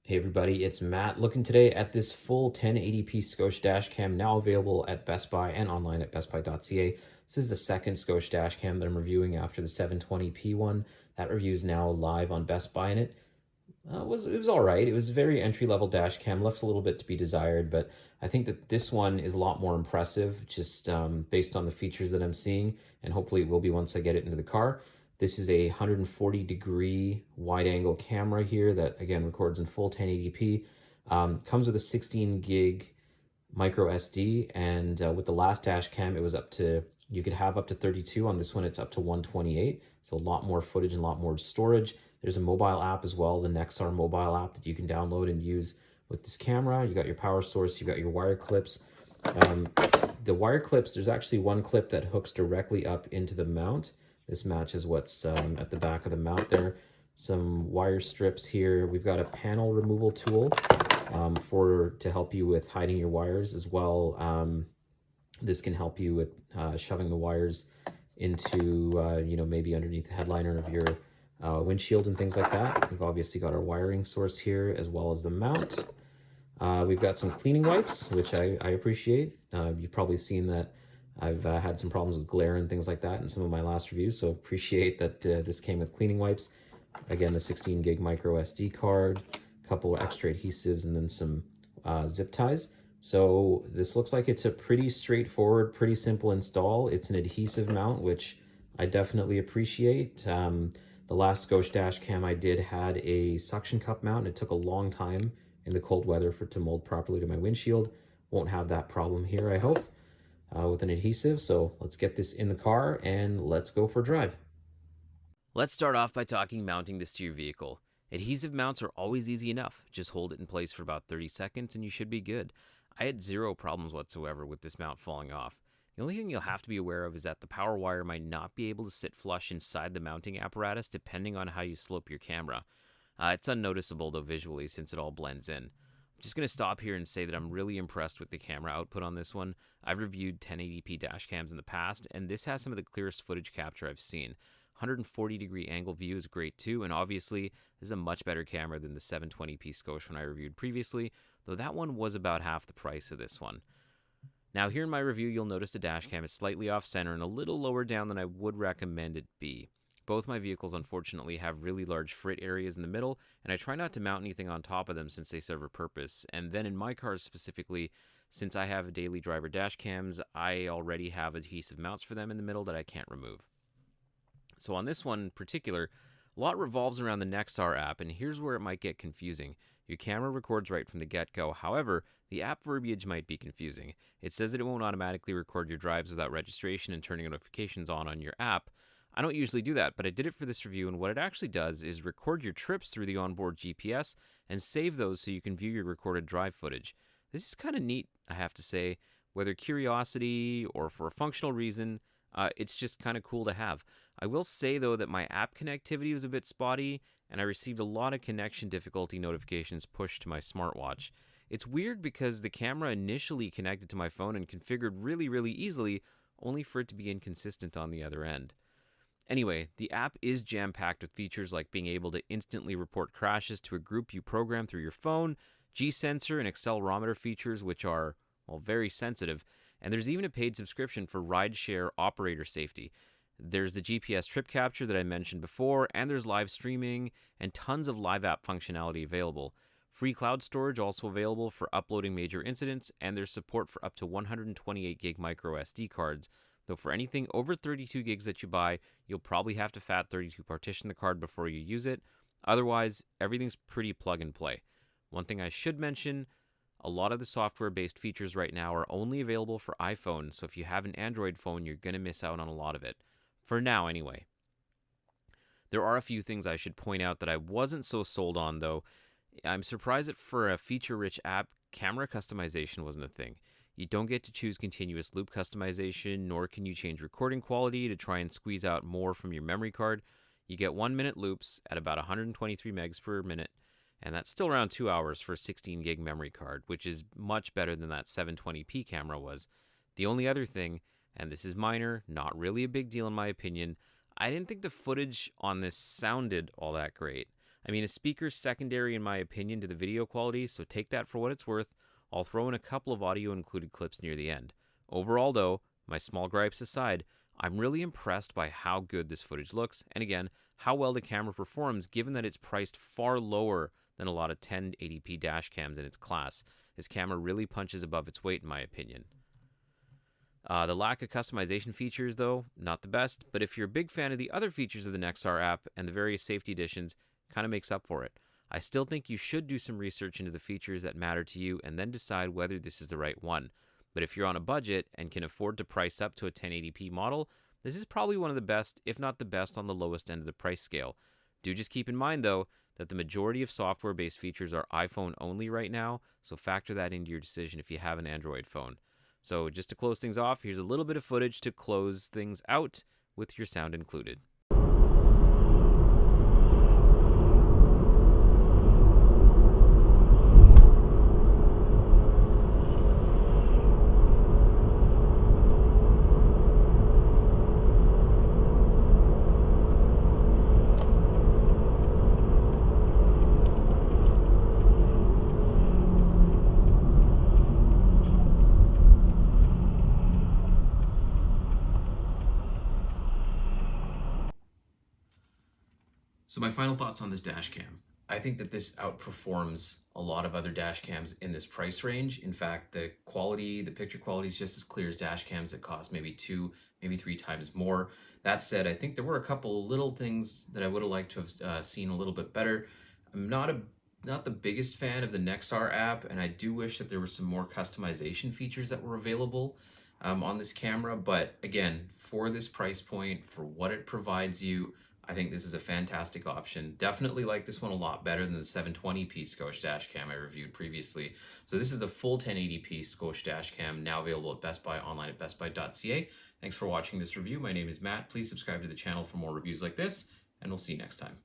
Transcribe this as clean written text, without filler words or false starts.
Hey everybody, it's Matt looking today at this full 1080p Scosche dash cam now available at Best Buy and online at bestbuy.ca. This is the second Scosche dash cam that I'm reviewing after the 720p one. That review is now live on Best Buy, and it was all right. It was a very entry level dash cam, left a little bit to be desired, but I think that this one is a lot more impressive, just based on the features that I'm seeing, and hopefully it will be once I get it into the car. This is a 140-degree wide-angle camera here that, again, records in full 1080p. Comes with a 16 gig micro SD, and with the last dash cam, it was you could have up to 32. On this one, it's up to 128, so a lot more footage and a lot more storage. There's a mobile app as well, the Nexar mobile app that you can download and use with this camera. You got your power source, you got your wire clips. Um, the wire clips, there's actually one clip that hooks directly up into the mount. This matches what's at the back of the mount there. Some wire strips here. We've got a panel removal tool to help you with hiding your wires as well. This can help you with shoving the wires into, maybe underneath the headliner of your windshield and things like that. We've obviously got our wiring source here as well as the mount. We've got some cleaning wipes, which I appreciate. You've probably seen that I've had some problems with glare and things like that in some of my last reviews, so appreciate that this came with cleaning wipes. Again, the 16 gig micro SD card, a couple of extra adhesives, and then some zip ties. So this looks like it's a pretty straightforward, pretty simple install. It's an adhesive mount, which I definitely appreciate. The last Scosche dash cam I did had a suction cup mount, and it took a long time in the cold weather for it to mold properly to my windshield. Won't have that problem here, I hope, with an adhesive. So let's get this in the car and let's go for a drive. Let's start off by talking mounting this to your vehicle. Adhesive mounts are always easy enough. Just hold it in place for about 30 seconds and you should be good. I had zero problems whatsoever with this mount falling off. The only thing you'll have to be aware of is that the power wire might not be able to sit flush inside the mounting apparatus depending on how you slope your camera. It's unnoticeable though visually since it all blends in. I'm just going to stop here and say that I'm really impressed with the camera output on this one. I've reviewed 1080p dash cams in the past, and this has some of the clearest footage capture I've seen. 140-degree angle view is great too, and obviously this is a much better camera than the 720p Scosche one I reviewed previously, though that one was about half the price of this one. Now here in my review, you'll notice the dash cam is slightly off center and a little lower down than I would recommend it be. Both my vehicles unfortunately have really large frit areas in the middle, and I try not to mount anything on top of them since they serve a purpose. And then in my cars specifically, since I have daily driver dash cams, I already have adhesive mounts for them in the middle that I can't remove. So on this one in particular, a lot revolves around the Nexar app, and here's where it might get confusing. Your camera records right from the get-go. However, the app verbiage might be confusing. It says that it won't automatically record your drives without registration and turning notifications on your app. I don't usually do that, but I did it for this review, and what it actually does is record your trips through the onboard GPS and save those so you can view your recorded drive footage. This is kind of neat, I have to say. Whether curiosity or for a functional reason, it's just kind of cool to have. I will say, though, that my app connectivity was a bit spotty, and I received a lot of connection difficulty notifications pushed to my smartwatch. It's weird because the camera initially connected to my phone and configured really, really easily, only for it to be inconsistent on the other end. Anyway, the app is jam-packed with features like being able to instantly report crashes to a group you program through your phone, G-sensor and accelerometer features, which are, well, very sensitive, and there's even a paid subscription for rideshare operator safety. There's the GPS trip capture that I mentioned before, and there's live streaming and tons of live app functionality available. Free cloud storage also available for uploading major incidents, and there's support for up to 128 gig micro SD cards, though for anything over 32 gigs that you buy, you'll probably have to FAT32 partition the card before you use it. Otherwise, everything's pretty plug and play. One thing I should mention, a lot of the software-based features right now are only available for iPhone, so if you have an Android phone, you're going to miss out on a lot of it. For now, anyway. There are a few things I should point out that I wasn't so sold on, though. I'm surprised that for a feature-rich app, camera customization wasn't a thing. You don't get to choose continuous loop customization, nor can you change recording quality to try and squeeze out more from your memory card. You get 1-minute loops at about 123 megs per minute, and that's still around 2 hours for a 16 gig memory card, which is much better than that 720p camera was. The only other thing, and this is minor, not really a big deal in my opinion, I didn't think the footage on this sounded all that great. I mean, a speaker's secondary in my opinion to the video quality, so take that for what it's worth. I'll throw in a couple of audio included clips near the end. Overall, though, my small gripes aside, I'm really impressed by how good this footage looks, and again, how well the camera performs given that it's priced far lower than a lot of 1080p dash cams in its class. This camera really punches above its weight in my opinion. The lack of customization features, though, not the best, but if you're a big fan of the other features of the Nexar app and the various safety additions, kind of makes up for it. I still think you should do some research into the features that matter to you and then decide whether this is the right one. But if you're on a budget and can afford to price up to a 1080p model, this is probably one of the best, if not the best, on the lowest end of the price scale. Do just keep in mind, though, that the majority of software-based features are iPhone only right now, so factor that into your decision if you have an Android phone. So just to close things off, here's a little bit of footage to close things out with your sound included. So my final thoughts on this dash cam. I think that this outperforms a lot of other dash cams in this price range. In fact, the quality, the picture quality is just as clear as dash cams that cost maybe 2, maybe 3 times more. That said, I think there were a couple little things that I would have liked to have seen a little bit better. I'm not the biggest fan of the Nexar app, and I do wish that there were some more customization features that were available on this camera. But again, for this price point, for what it provides you, I think this is a fantastic option. Definitely like this one a lot better than the 720p Scosche dash cam I reviewed previously. So this is the full 1080p Scosche dash cam, now available at Best Buy, online at bestbuy.ca. Thanks for watching this review. My name is Matt. Please subscribe to the channel for more reviews like this, and we'll see you next time.